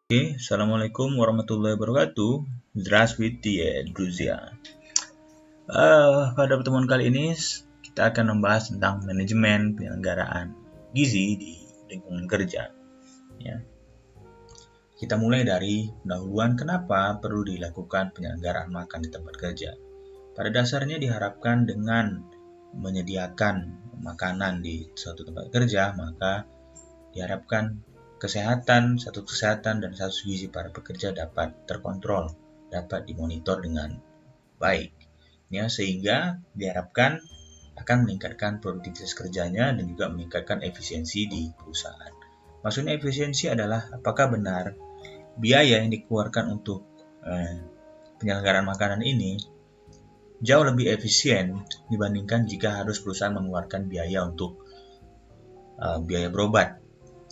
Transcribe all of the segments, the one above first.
Oke, Assalamualaikum warahmatullahi wabarakatuh. Здравствуйте, друзья. Pada pertemuan kali ini kita akan membahas tentang manajemen penyelenggaraan gizi di lingkungan kerja. Ya. Kita mulai dari pendahuluan kenapa perlu dilakukan penyelenggaraan makan di tempat kerja. Pada dasarnya diharapkan dengan menyediakan makanan di suatu tempat kerja, maka diharapkan satu kesehatan dan status gizi para pekerja dapat terkontrol, dapat dimonitor dengan baik. Ya, sehingga diharapkan akan meningkatkan produktivitas kerjanya dan juga meningkatkan efisiensi di perusahaan. Maksudnya efisiensi adalah apakah benar biaya yang dikeluarkan untuk penyelenggaraan makanan ini jauh lebih efisien dibandingkan jika harus perusahaan mengeluarkan biaya untuk biaya berobat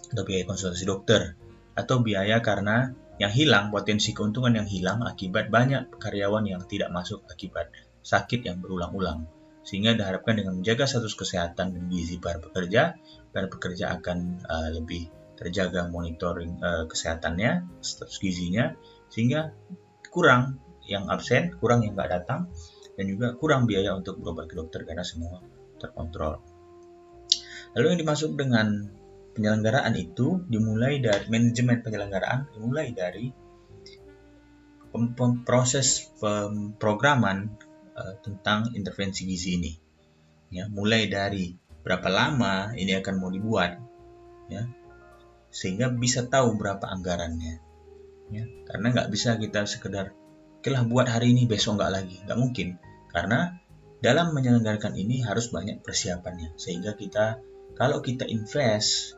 atau biaya konsultasi dokter, atau biaya karena yang hilang, potensi keuntungan yang hilang akibat banyak karyawan yang tidak masuk akibat sakit yang berulang-ulang. Sehingga diharapkan dengan menjaga status kesehatan dan gizi para pekerja akan lebih terjaga monitoring kesehatannya, status gizinya, sehingga kurang yang absen, kurang yang nggak datang, dan juga kurang biaya untuk berobat ke dokter karena semua terkontrol. Lalu yang dimaksud dengan penyelenggaraan itu dimulai dari manajemen penyelenggaraan, dimulai dari proses pemrograman tentang intervensi gizi ini. Ya, mulai dari berapa lama ini akan mau dibuat, ya, sehingga bisa tahu berapa anggarannya. Ya, karena nggak bisa kita sekedar, oke lah buat hari ini besok nggak lagi, nggak mungkin. Karena dalam menyelenggarakan ini harus banyak persiapannya, sehingga kalau kita invest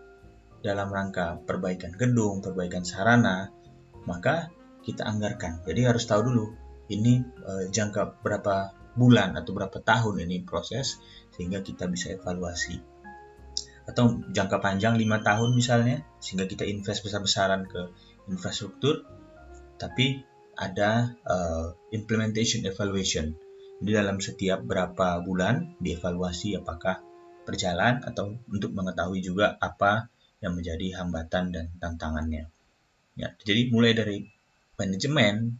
dalam rangka perbaikan gedung, perbaikan sarana, maka kita anggarkan. Jadi harus tahu dulu ini jangka berapa bulan atau berapa tahun ini proses, sehingga kita bisa evaluasi. Atau jangka panjang 5 tahun misalnya, sehingga kita invest besar-besaran ke infrastruktur, tapi ada implementation evaluation. Jadi dalam setiap berapa bulan dievaluasi apakah berjalan, atau untuk mengetahui juga apa yang menjadi hambatan dan tantangannya. Ya, jadi mulai dari manajemen,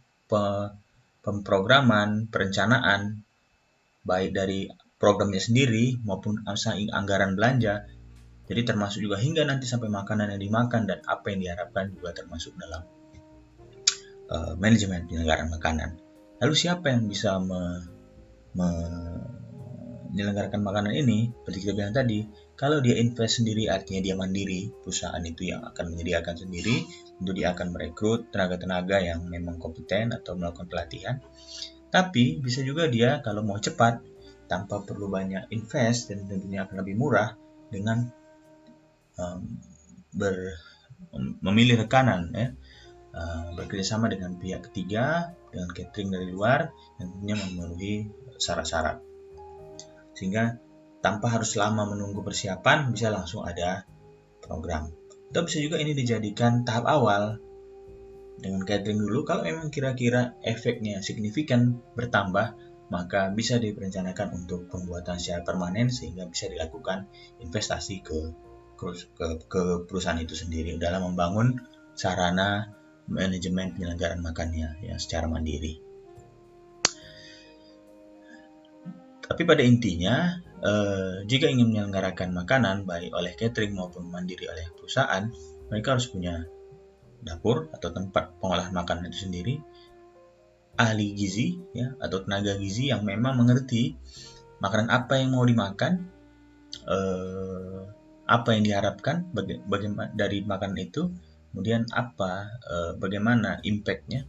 pemrograman, perencanaan, baik dari programnya sendiri maupun anggaran belanja. Jadi termasuk juga hingga nanti sampai makanan yang dimakan dan apa yang diharapkan juga termasuk dalam manajemen penyelenggaraan makanan. Lalu siapa yang bisa menyelenggarakan makanan ini? Seperti kita bilang tadi, kalau dia invest sendiri artinya dia mandiri, perusahaan itu yang akan menyediakan sendiri, tentu dia akan merekrut tenaga-tenaga yang memang kompeten atau melakukan pelatihan. Tapi bisa juga dia kalau mau cepat, tanpa perlu banyak invest dan tentunya akan lebih murah, dengan memilih rekanan, ya, bekerjasama dengan pihak ketiga, dengan catering dari luar, dan tentunya memenuhi syarat-syarat. Sehingga tanpa harus lama menunggu persiapan, bisa langsung ada program. Atau bisa juga ini dijadikan tahap awal dengan catering dulu. Kalau memang kira-kira efeknya signifikan bertambah, maka bisa direncanakan untuk pembuatan secara permanen, sehingga bisa dilakukan investasi ke perusahaan itu sendiri dalam membangun sarana manajemen penyelenggaraan makannya yang secara mandiri. Tapi pada intinya, jika ingin menyelenggarakan makanan baik oleh catering maupun mandiri oleh perusahaan, mereka harus punya dapur atau tempat pengolahan makanan itu sendiri, ahli gizi, ya, atau tenaga gizi yang memang mengerti makanan apa yang mau dimakan, apa yang diharapkan bagaimana dari makanan itu, kemudian bagaimana impact-nya,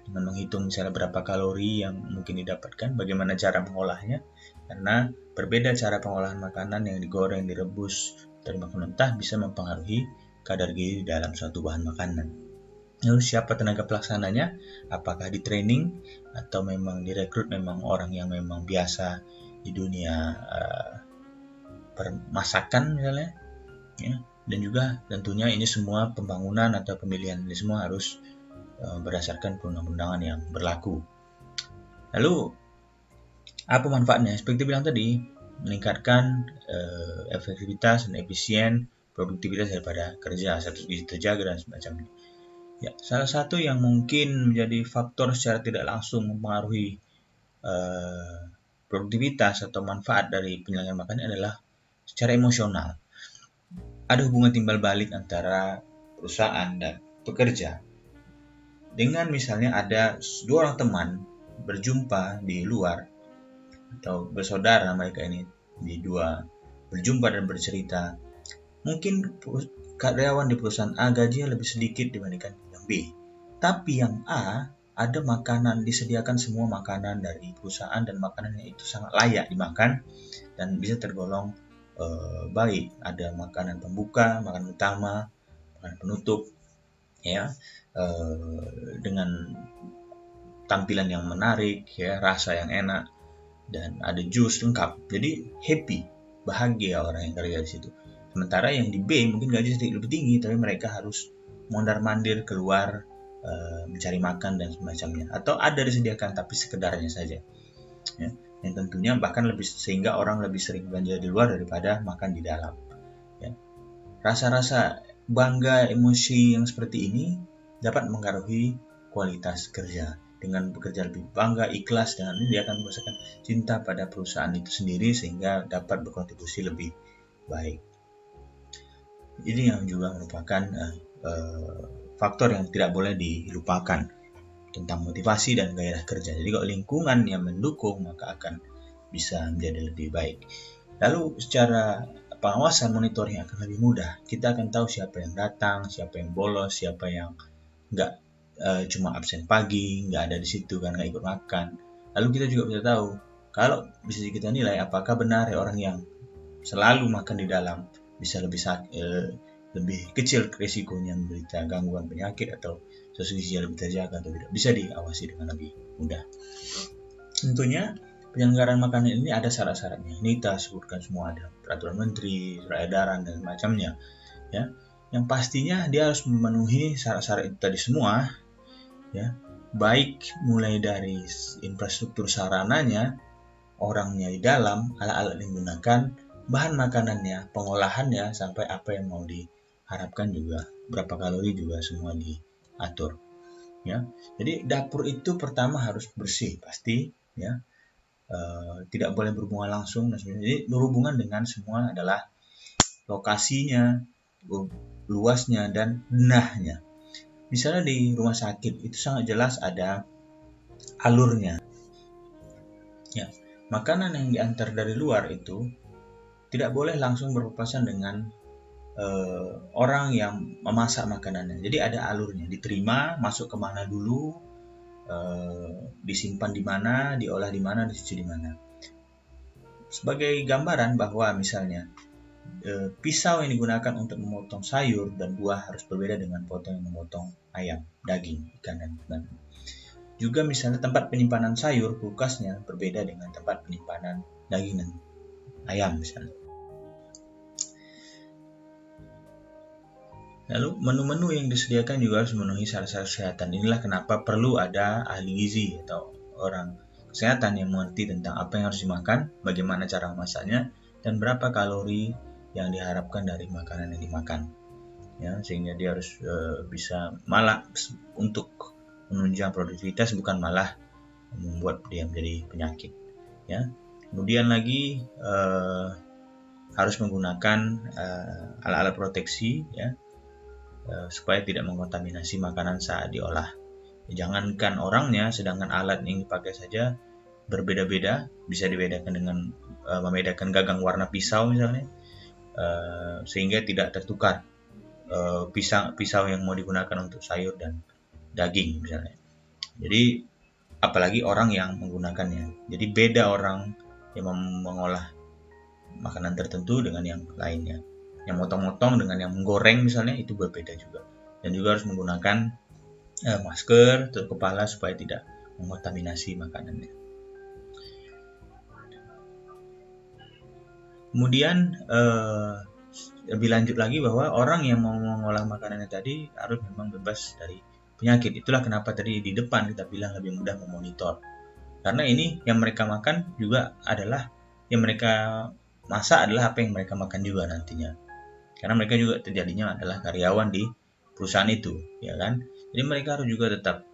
dengan menghitung misalnya berapa kalori yang mungkin didapatkan, bagaimana cara mengolahnya, karena berbeda cara pengolahan makanan yang digoreng, direbus, dari makanan mentah bisa mempengaruhi kadar gizi dalam suatu bahan makanan. Lalu siapa tenaga pelaksananya? Apakah di training atau memang direkrut memang orang yang memang biasa di dunia permasakan misalnya, ya. Dan juga tentunya ini semua pembangunan atau pemilihan ini semua harus berdasarkan perundang-undangan yang berlaku. Lalu apa manfaatnya? Seperti bilang tadi, meningkatkan efektivitas dan efisien produktivitas daripada kerja, status gizi terjaga dan semacamnya. Ya, salah satu yang mungkin menjadi faktor secara tidak langsung mempengaruhi produktivitas atau manfaat dari penyelenggaraan makan adalah secara emosional. Ada hubungan timbal balik antara perusahaan dan pekerja. Dengan misalnya ada dua orang teman berjumpa di luar atau bersaudara mereka ini di dua berjumpa dan bercerita. Mungkin karyawan di perusahaan A gajinya lebih sedikit dibandingkan yang B. Tapi yang A ada makanan, disediakan semua makanan dari perusahaan dan makanannya itu sangat layak dimakan dan bisa tergolong baik. Ada makanan pembuka, makanan utama, makanan penutup, ya, dengan tampilan yang menarik, ya, rasa yang enak, dan ada jus lengkap. Jadi happy, bahagia orang yang kerja di situ. Sementara yang di B mungkin gaji sedikit lebih tinggi, tapi mereka harus mondar-mandir keluar mencari makan dan semacamnya. Atau ada disediakan tapi sekedarnya saja. Ya. Yang tentunya bahkan lebih sehingga orang lebih sering belanja di luar daripada makan di dalam. Ya. Rasa-rasa bangga, emosi yang seperti ini dapat mengaruhi kualitas kerja. Dengan bekerja lebih bangga, ikhlas, dengan ini dia akan merasakan cinta pada perusahaan itu sendiri sehingga dapat berkontribusi lebih baik. Ini yang juga merupakan faktor yang tidak boleh dilupakan tentang motivasi dan gairah kerja. Jadi kalau lingkungan yang mendukung maka akan bisa menjadi lebih baik. Lalu secara pengawasan monitoring akan lebih mudah. Kita akan tahu siapa yang datang, siapa yang bolos, siapa yang nggak cuma absen pagi, nggak ada di situ karena nggak ikut makan. Lalu kita juga bisa tahu kalau bisa kita nilai apakah benar ya orang yang selalu makan di dalam bisa lebih kecil risikonya menderita gangguan penyakit atau sesuatu yang lebih terjaga atau tidak, bisa diawasi dengan lebih mudah. Tentunya penyelenggaraan makanan ini ada syarat-syaratnya. Ini kita sebutkan semua, ada peraturan menteri, surat edaran dan semacamnya. Ya, yang pastinya dia harus memenuhi syarat-syarat itu tadi semua. Ya, baik mulai dari infrastruktur sarananya, orangnya di dalam, alat-alat yang digunakan, bahan makanannya, pengolahannya, sampai apa yang mau diharapkan juga, berapa kalori juga semua diatur. Ya, jadi dapur itu pertama harus bersih pasti, ya, tidak boleh berhubungan langsung dan sebagainya. Jadi berhubungan dengan semua adalah lokasinya, luasnya dan denahnya. Misalnya di rumah sakit itu sangat jelas ada alurnya. Ya, makanan yang diantar dari luar itu tidak boleh langsung berpapasan dengan orang yang memasak makanannya. Jadi ada alurnya, diterima, masuk ke mana dulu, disimpan di mana, diolah di mana, dicuci di mana. Sebagai gambaran bahwa misalnya pisau yang digunakan untuk memotong sayur dan buah harus berbeda dengan potong yang memotong ayam, daging, ikan, dan sebagainya. Juga misalnya tempat penyimpanan sayur, kulkasnya berbeda dengan tempat penyimpanan daging dan ayam misalnya. Lalu menu-menu yang disediakan juga harus memenuhi syarat-syarat kesehatan. Inilah kenapa perlu ada ahli gizi atau orang kesehatan yang mengerti tentang apa yang harus dimakan, bagaimana cara memasaknya, dan berapa kalori yang diharapkan dari makanan yang dimakan. Ya, sehingga dia harus bisa malah untuk menunjang produktivitas, bukan malah membuat dia menjadi penyakit. Ya. Kemudian lagi harus menggunakan alat-alat proteksi, ya, supaya tidak mengontaminasi makanan saat diolah. Jangankan orangnya, sedangkan alat yang dipakai saja berbeda-beda, bisa dibedakan dengan membedakan gagang warna pisau misalnya, sehingga tidak tertukar pisau yang mau digunakan untuk sayur dan daging misalnya. Jadi apalagi orang yang menggunakannya. Jadi beda orang yang mengolah makanan tertentu dengan yang lainnya. Yang motong-motong dengan yang menggoreng misalnya itu berbeda juga. Dan juga harus menggunakan masker tutup kepala supaya tidak mengontaminasi makanannya. Kemudian lebih lanjut lagi bahwa orang yang mau mengolah makanannya tadi harus memang bebas dari penyakit. Itulah kenapa tadi di depan kita bilang lebih mudah memonitor. Karena ini yang mereka makan juga adalah yang mereka masak adalah apa yang mereka makan juga nantinya. Karena mereka juga terjadinya adalah karyawan di perusahaan itu, ya kan? Jadi mereka harus juga tetap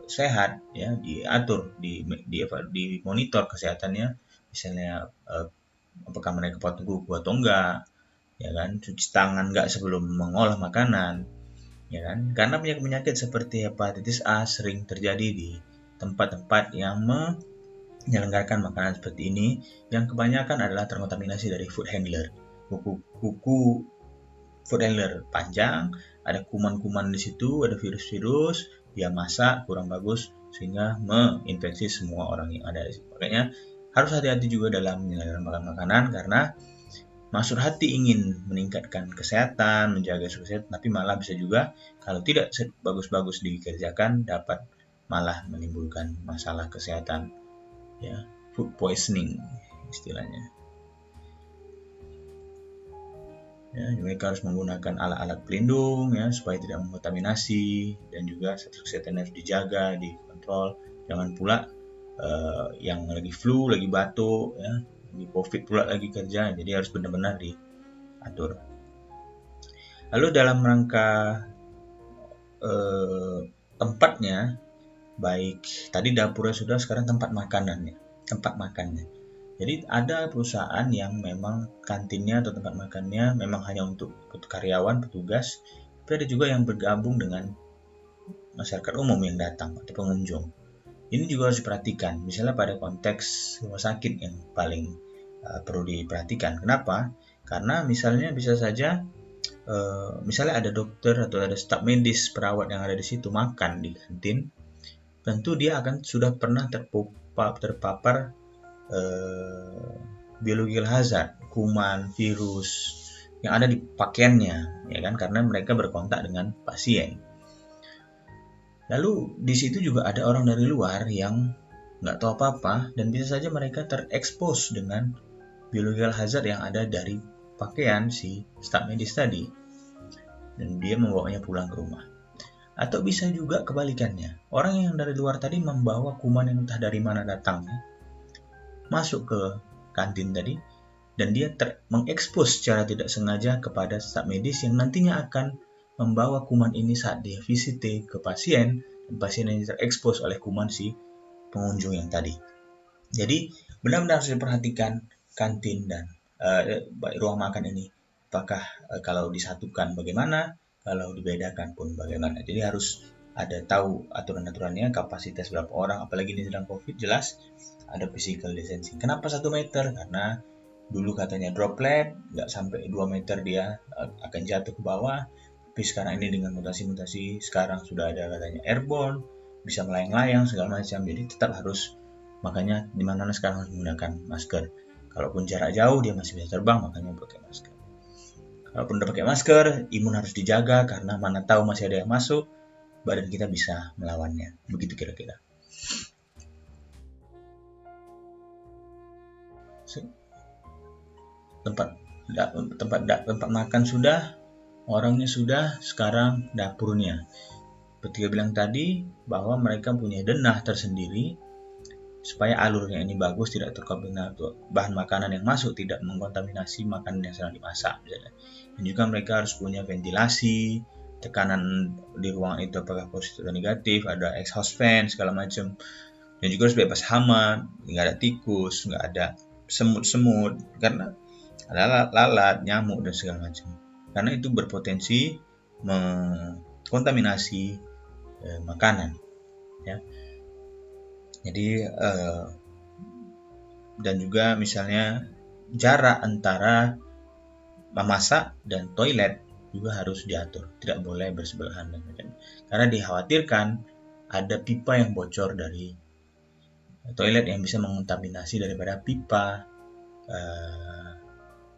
sehat, ya, diatur, di monitor kesehatannya, misalnya apakah mereka patuh kuku atau enggak, ya kan, cuci tangan enggak sebelum mengolah makanan, ya kan, karena penyakit-penyakit seperti hepatitis A sering terjadi di tempat-tempat yang menyelenggarakan makanan seperti ini, yang kebanyakan adalah terkontaminasi dari food handler. Kuku food handler panjang, ada kuman-kuman di situ, ada virus-virus, dia masak kurang bagus sehingga menginfeksi semua orang yang ada di situ. Makanya harus hati-hati juga dalam menyelenggarkan makanan, karena maksud hati ingin meningkatkan kesehatan, menjaga kesehatan, tapi malah bisa juga kalau tidak bagus-bagus dikerjakan dapat malah menimbulkan masalah kesehatan, ya, food poisoning istilahnya. Ya, mereka harus menggunakan alat-alat pelindung, ya, supaya tidak mengkontaminasi, dan juga status kesehatan harus dijaga, dikontrol. Jangan pula yang lagi flu, lagi batuk, ya, lagi COVID pula lagi kerja, jadi harus benar-benar diatur. Lalu dalam rangka tempatnya, baik tadi dapurnya sudah, sekarang tempat makanannya. Jadi ada perusahaan yang memang kantinnya atau tempat makannya memang hanya untuk karyawan, petugas, tapi ada juga yang bergabung dengan masyarakat umum yang datang atau pengunjung. Ini juga harus diperhatikan, misalnya pada konteks rumah sakit yang paling perlu diperhatikan. Kenapa? Karena misalnya bisa saja misalnya ada dokter atau ada staf medis, perawat yang ada di situ makan di kantin, tentu dia akan sudah pernah terpapar biological hazard, kuman, virus yang ada di pakaiannya, ya kan, karena mereka berkontak dengan pasien. Lalu di situ juga ada orang dari luar yang nggak tahu apa-apa, dan bisa saja mereka terekspos dengan biological hazard yang ada dari pakaian si staf medis tadi, dan dia membawanya pulang ke rumah. Atau bisa juga kebalikannya, orang yang dari luar tadi membawa kuman yang entah dari mana datangnya, masuk ke kantin tadi, dan dia mengekspos secara tidak sengaja kepada staf medis yang nantinya akan membawa kuman ini saat dia visite ke pasien, dan pasien ini terekspos oleh kuman si pengunjung yang tadi. Jadi benar-benar harus diperhatikan kantin dan ruang makan ini, apakah kalau disatukan bagaimana, kalau dibedakan pun bagaimana. Jadi harus ada tahu aturan-aturannya, kapasitas berapa orang, apalagi ini sedang COVID, jelas ada physical distancing. Kenapa 1 meter? Karena dulu katanya droplet, nggak sampai 2 meter dia akan jatuh ke bawah, tapi sekarang ini dengan mutasi-mutasi, sekarang sudah ada katanya airborne, bisa melayang-layang segala macam, jadi tetap harus, makanya dimana-mana sekarang harus menggunakan masker. Kalaupun jarak jauh dia masih bisa terbang, makanya pakai masker. Kalaupun udah pakai masker, imun harus dijaga, karena mana tahu masih ada yang masuk, badan kita bisa melawannya. Begitu kira-kira. Tempat makan sudah, orangnya sudah, sekarang dapurnya. Seperti bilang tadi, bahwa mereka punya denah tersendiri supaya alurnya ini bagus, tidak terkontaminasi bahan makanan yang masuk, tidak mengkontaminasi makanan yang sedang dimasak misalnya. Dan juga mereka harus punya ventilasi, tekanan di ruangan itu apakah positif atau negatif, ada exhaust fan segala macam, dan juga harus bebas hama, nggak ada tikus, nggak ada semut-semut, karena ada lalat, nyamuk dan segala macam, karena itu berpotensi mengkontaminasi makanan, ya. Jadi dan juga misalnya jarak antara memasak dan toilet juga harus diatur, tidak boleh bersebelahan dan macam, karena dikhawatirkan ada pipa yang bocor dari toilet yang bisa mengontaminasi daripada pipa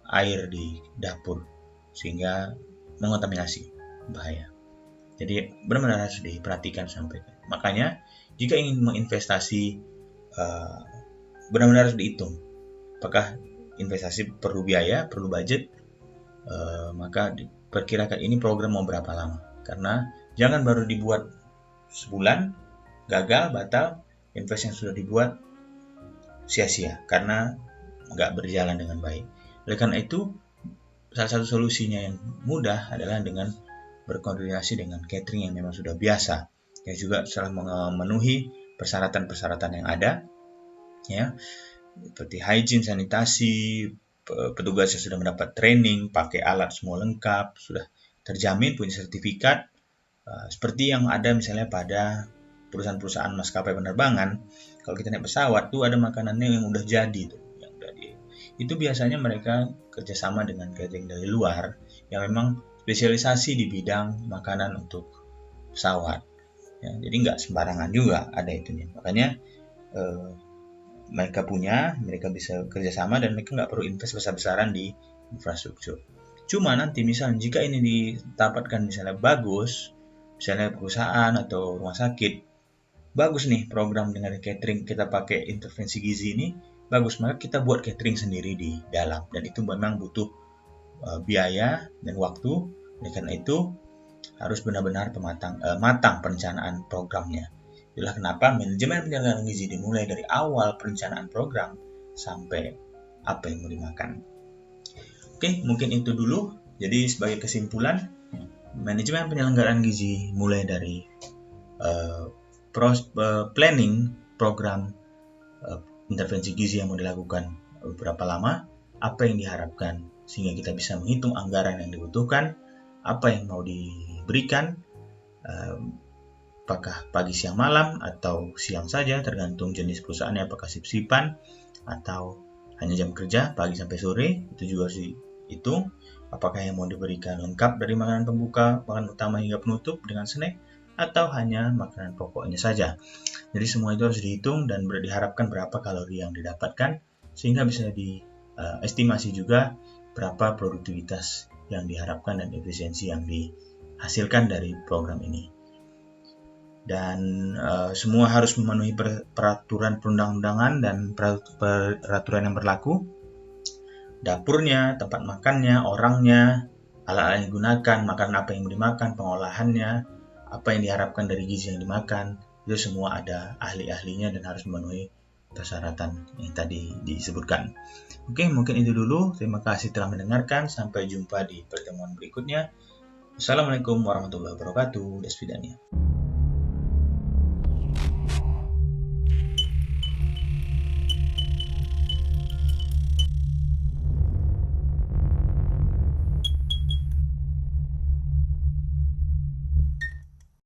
air di dapur, sehingga mengontaminasi, bahaya. Jadi benar-benar harus diperhatikan sampai. Makanya jika ingin menginvestasi, benar-benar harus dihitung. Apakah investasi perlu biaya, perlu budget, maka diperkirakan ini program mau berapa lama. Karena jangan baru dibuat sebulan, gagal, batal, investasi yang sudah dibuat sia-sia karena nggak berjalan dengan baik. Oleh karena itu, salah satu solusinya yang mudah adalah dengan berkoordinasi dengan catering yang memang sudah biasa, yang juga telah memenuhi persyaratan-persyaratan yang ada, ya, seperti hygiene, sanitasi, petugasnya sudah mendapat training, pakai alat semua lengkap, sudah terjamin punya sertifikat, seperti yang ada misalnya pada perusahaan-perusahaan maskapai penerbangan. Kalau kita naik pesawat tuh ada makanannya yang udah jadi tuh, itu biasanya mereka kerjasama dengan catering dari luar yang memang spesialisasi di bidang makanan untuk pesawat, ya, jadi nggak sembarangan juga ada itunya. Makanya mereka bisa kerjasama dan mereka nggak perlu invest besar-besaran di infrastruktur. Cuma nanti misalnya jika ini didapatkan misalnya bagus, misalnya perusahaan atau rumah sakit, bagus nih program dengan catering, kita pakai intervensi gizi ini, bagus, maka kita buat catering sendiri di dalam, dan itu memang butuh biaya dan waktu. Oleh karena itu harus benar-benar matang perencanaan programnya. Itulah kenapa manajemen penyelenggaraan gizi dimulai dari awal perencanaan program sampai apa yang mau dimakan. Oke, mungkin itu dulu. Jadi sebagai kesimpulan, manajemen penyelenggaraan gizi mulai dari planning program intervensi gizi yang mau dilakukan berapa lama, apa yang diharapkan, sehingga kita bisa menghitung anggaran yang dibutuhkan, apa yang mau diberikan, apakah pagi, siang, malam, atau siang saja, tergantung jenis perusahaannya, apakah shift-shiftan atau hanya jam kerja, pagi sampai sore, itu juga harus dihitung. Apakah yang mau diberikan lengkap dari makanan pembuka, makanan utama hingga penutup dengan snack, atau hanya makanan pokoknya saja. Jadi semua itu harus dihitung dan diharapkan berapa kalori yang didapatkan, sehingga bisa diestimasi juga berapa produktivitas yang diharapkan dan efisiensi yang dihasilkan dari program ini. Dan semua harus memenuhi peraturan perundang-undangan dan peraturan yang berlaku. Dapurnya, tempat makannya, orangnya, alat-alat yang digunakan, makanan apa yang dimakan, pengolahannya, apa yang diharapkan dari gizi yang dimakan, itu semua ada ahli-ahlinya dan harus memenuhi persyaratan yang tadi disebutkan. Oke, mungkin itu dulu. Terima kasih telah mendengarkan. Sampai jumpa di pertemuan berikutnya. Assalamualaikum warahmatullahi wabarakatuh. Desvidania.